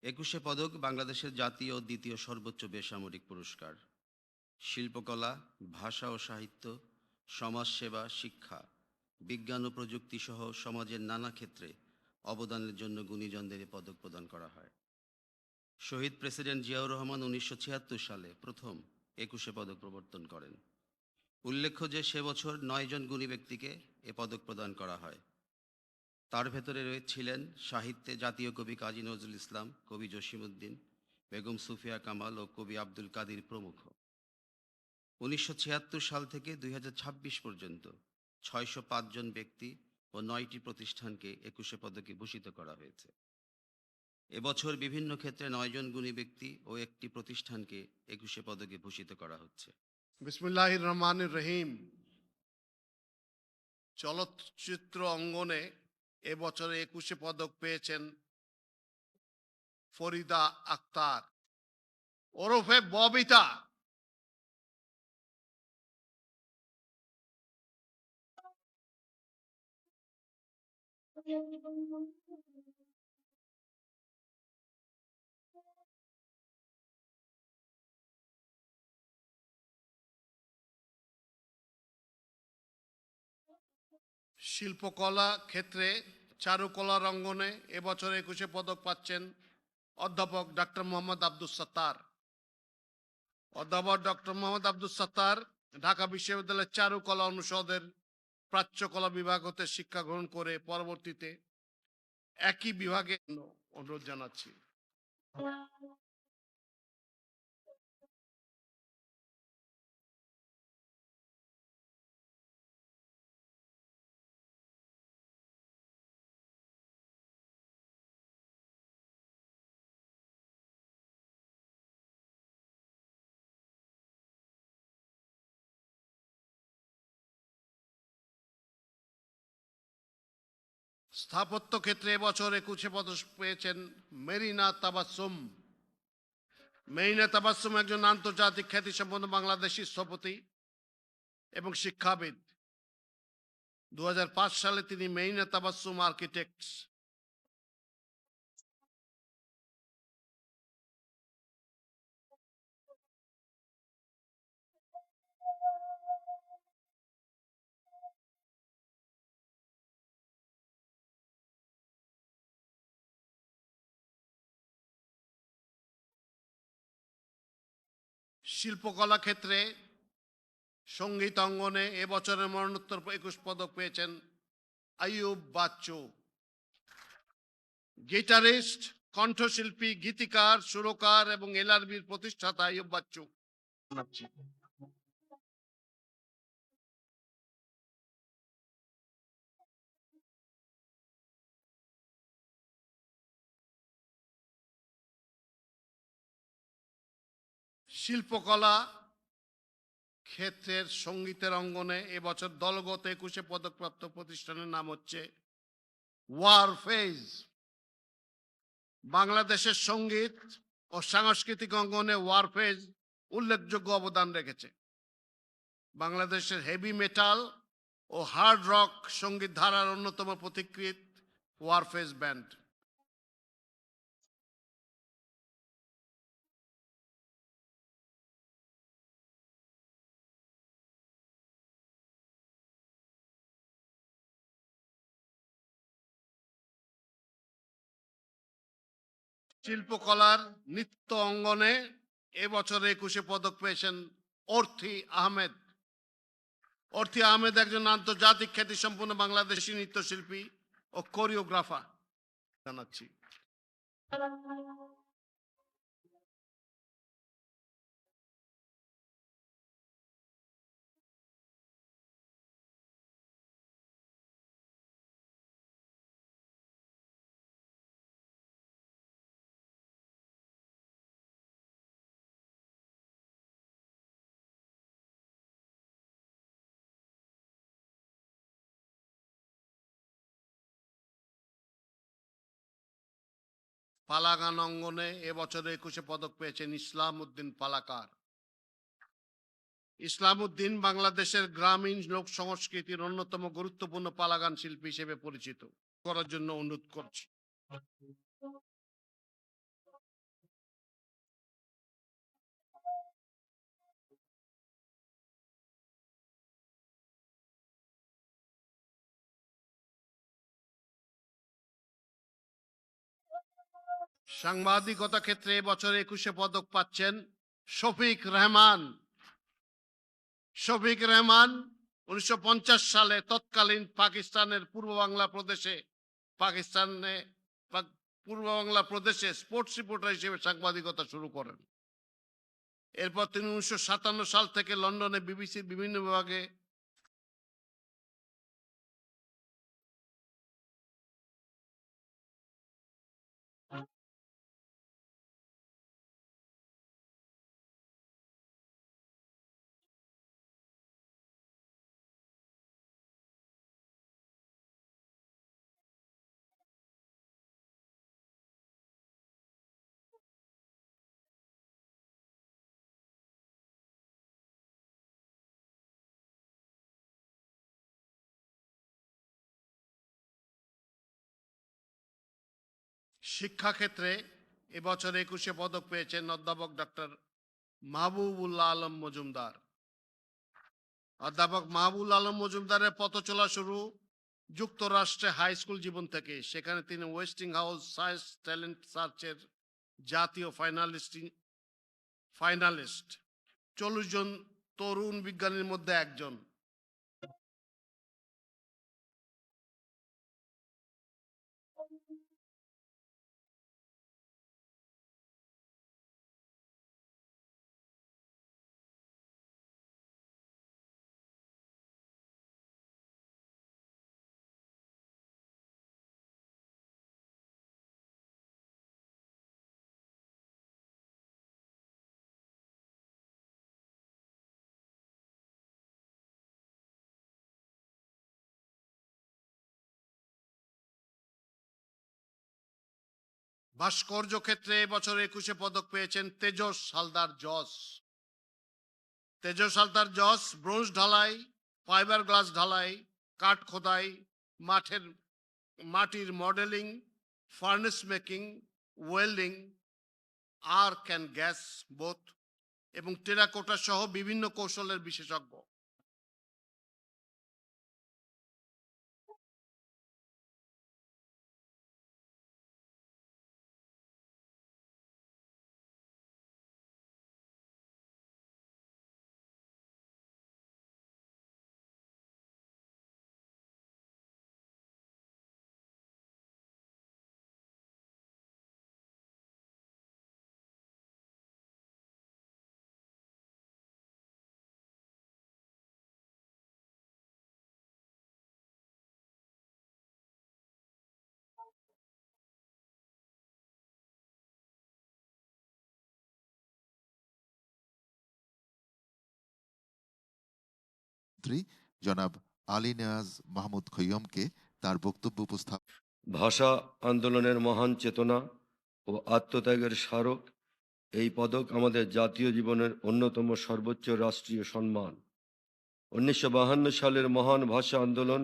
একুশে পদক বাংলাদেশের জাতীয় ও দ্বিতীয় সর্বোচ্চ বেসামরিক পুরস্কার। শিল্পকলা, ভাষা ও সাহিত্য, সমাজসেবা, শিক্ষা, বিজ্ঞান ও প্রযুক্তি সহ সমাজের নানা ক্ষেত্রে অবদানের জন্য গুণীজনদের এ পদক প্রদান করা হয়। শহীদ প্রেসিডেন্ট জিয়াউর রহমান ১৯৭৬ সালে প্রথম একুশে পদক প্রবর্তন করেন। উল্লেখ্য যে সে বছর ৯ জন গুণী ব্যক্তিকে এ পদক প্রদান করা হয়। তার ভেতরে ছিলেন সাহিত্যে জাতীয় কবি কাজী নজরুল ইসলাম, কবি জসিমউদ্দিন, বেগম সুফিয়া কামাল ও কবি আব্দুল কাদির প্রমুখ। ১৯৭৬ সাল থেকে ২০২৬ পর্যন্ত ৬০৫ জন ব্যক্তি ও ৯টি প্রতিষ্ঠানকে একুশে পদকে ভূষিত করা হয়েছে। এবছর বিভিন্ন ক্ষেত্রে ৯ জন গুণী ব্যক্তি ও একটি প্রতিষ্ঠানকে একুশে পদকে ভূষিত করা হচ্ছে। বিসমিল্লাহির রহমানির রহিম। চলচ্চিত্র অঙ্গনে এবছরে ২১শে পদক পেয়েছেন ফরিদা আক্তার ওরফে ববিতা। শিল্পকলা ক্ষেত্রে চারুকলার অঙ্গনে এবছর ২১শে পদক পাচ্ছেন অধ্যাপক ডক্টর মোহাম্মদ আব্দুস সাত্তার। অধ্যাপক ডক্টর মোহাম্মদ আব্দুস সাত্তার ঢাকা বিশ্ববিদ্যালয়ের চারুকলা অনুষদের প্রাচ্যকলা বিভাগ হতে শিক্ষা গ্রহণ করে পরবর্তীতে একই বিভাগে অনুরোধ জানাচ্ছি। স্থাপত্য ক্ষেত্রে এবছর ২১শে পদক পেয়েছেন মেরিনা তাবাসসুম। মেরিনা তাবাসসুম একজন আন্তর্জাতিক খ্যাতিসম্পন্ন বাংলাদেশি স্থপতি এবং শিক্ষাবিদ। ২০০৫ সালে তিনি মেরিনা তাবাসসুম আর্কিটেক্টস শিল্পকলা ক্ষেত্রে সঙ্গীত অঙ্গনে এবছরের মরণোত্তর ২১ পদক পেয়েছেন আইয়ুব বাচ্চু। গিটারিস্ট, কণ্ঠশিল্পী, গীতিকার, সুরকার এবং এলআরবির প্রতিষ্ঠাতা আইয়ুব বাচ্চু। শিল্পকলা ক্ষেত্রের সঙ্গীতের অঙ্গনে এবছর দলগত ২১শে পদকপ্রাপ্ত প্রতিষ্ঠানের নাম হচ্ছে ওয়ারফেজ। বাংলাদেশের সঙ্গীত ও সাংস্কৃতিক অঙ্গনে ওয়ারফেজ উল্লেখযোগ্য অবদান রেখেছে। বাংলাদেশের হেভি মেটাল ও হার্ড রক সঙ্গীত ধারার অন্যতম পথিকৃৎ ওয়ারফেজ ব্যান্ড। শিল্পকলার নৃত্য অঙ্গনে এবছর ২১শে পদক পেয়েছেন অর্থী আহমেদ। অর্থী আহমেদ একজন আন্তর্জাতিক খ্যাতিসম্পন্ন বাংলাদেশি নৃত্যশিল্পী ও কোরিওগ্রাফার। জানাচ্ছি। পালাগান অঙ্গনে এবছর ২১শে পদক পেয়েছেন ইসলাম উদ্দিন পালাকার। ইসলাম উদ্দিন বাংলাদেশের গ্রামীণ লোক সংস্কৃতির অন্যতম গুরুত্বপূর্ণ পালাগান শিল্পী হিসেবে পরিচিত। করার জন্য অনুরোধ করছি। সাংবাদিকতা ক্ষেত্রে এবছর 21 পদক পাচ্ছেন শফিক রেহমান। শফিক রেহমান 1950 সালে তৎকালীন পাকিস্তানের পূর্ব বাংলা প্রদেশে স্পোর্টস রিপোর্টার হিসেবে সাংবাদিকতা শুরু করেন। এরপর তিনি 1957 সাল থেকে লন্ডনে বিবিসির বিভিন্ন বিভাগে শিক্ষাক্ষেত্রে এবছর 21 পদক পেয়েছেন অধ্যাপক ডক্টর মাহবুবুল্লাহ আলম মজুমদার। অধ্যাপক মাহবুবুল আলম মজুমদারের পথ চলা শুরু যুক্তরাষ্ট্রে হাই স্কুল জীবন থেকে। সেখানে তিনি ওয়েস্টিং হাউস সায়েন্স ট্যালেন্ট সার্চের জাতীয় ফাইনালিস্ট 40 জন তরুণ বিজ্ঞানীর মধ্যে একজন। ভাস্কর্য ক্ষেত্রে এবছর 21 পদক পেয়েছেন তেজস হালদার জস। তেজস হালদার জস ব্রোঞ্জ ঢালাই, ফাইবার গ্লাস ঢালাই, কাঠ খোদাই, মাটির modelling, furnace making, welding, arc and gas both এবং টেরাকোটা সহ বিভিন্ন কৌশলের বিশেষজ্ঞ। মন্ত্রী জনাব আলী নেয়াজ মাহমুদ খৈয়মকে তার বক্তব্য উপস্থাপন। ভাষা আন্দোলনের মহান চেতনা ও আত্মত্যাগের স্মারক এই পদক আমাদের জাতীয় জীবনের অন্যতম সর্বোচ্চ রাষ্ট্রীয় সম্মান। 1952 সালের মহান ভাষা আন্দোলন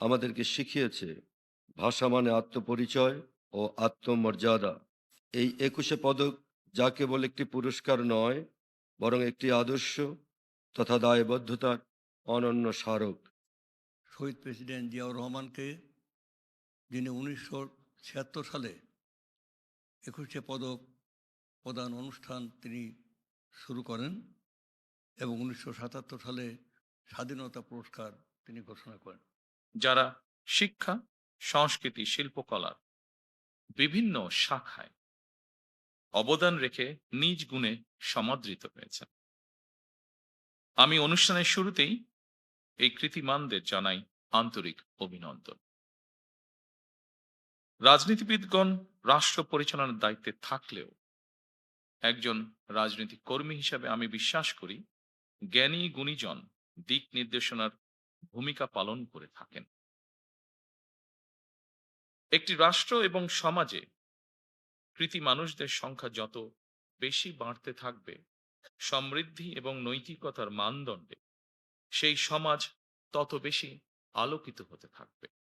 আমাদেরকে শিখিয়েছে ভাষা মানে আত্মপরিচয় ও আত্মমর্যাদা। এই 21 পদক যা কেবল একটি পুরস্কার নয়, বরং একটি আদর্শ তথা দায়বদ্ধতার অনন্য স্মারক। শহীদ প্রেসিডেন্ট জিয়াউর রহমানকে, যিনি 1976 সালে 21 পদক প্রদান অনুষ্ঠান তিনি শুরু করেন এবং 1977 সালে স্বাধীনতা পুরস্কার তিনি ঘোষণা করেন। যারা শিক্ষা, সংস্কৃতি, শিল্পকলার বিভিন্ন শাখায় অবদান রেখে নিজ গুণে সমাদৃত হয়েছেন। আমি অনুষ্ঠানের শুরুতেই এই কৃতিমানদের জানাই আন্তরিক অভিনন্দন। রাজনীতিবিদগণ রাষ্ট্র পরিচালনার দায়িত্বে থাকলেও একজন রাজনৈতিক কর্মী হিসাবে আমি বিশ্বাস করি জ্ঞানী গুণীজন দিক নির্দেশনার ভূমিকা পালন করে থাকেন। একটি রাষ্ট্র এবং সমাজে কৃতি মানুষদের সংখ্যা যত বেশি বাড়তে থাকবে, সমৃদ্ধি এবং নৈতিকতার মানদণ্ডে সেই সমাজ তত বেশি আলোকিত হতে থাকবে।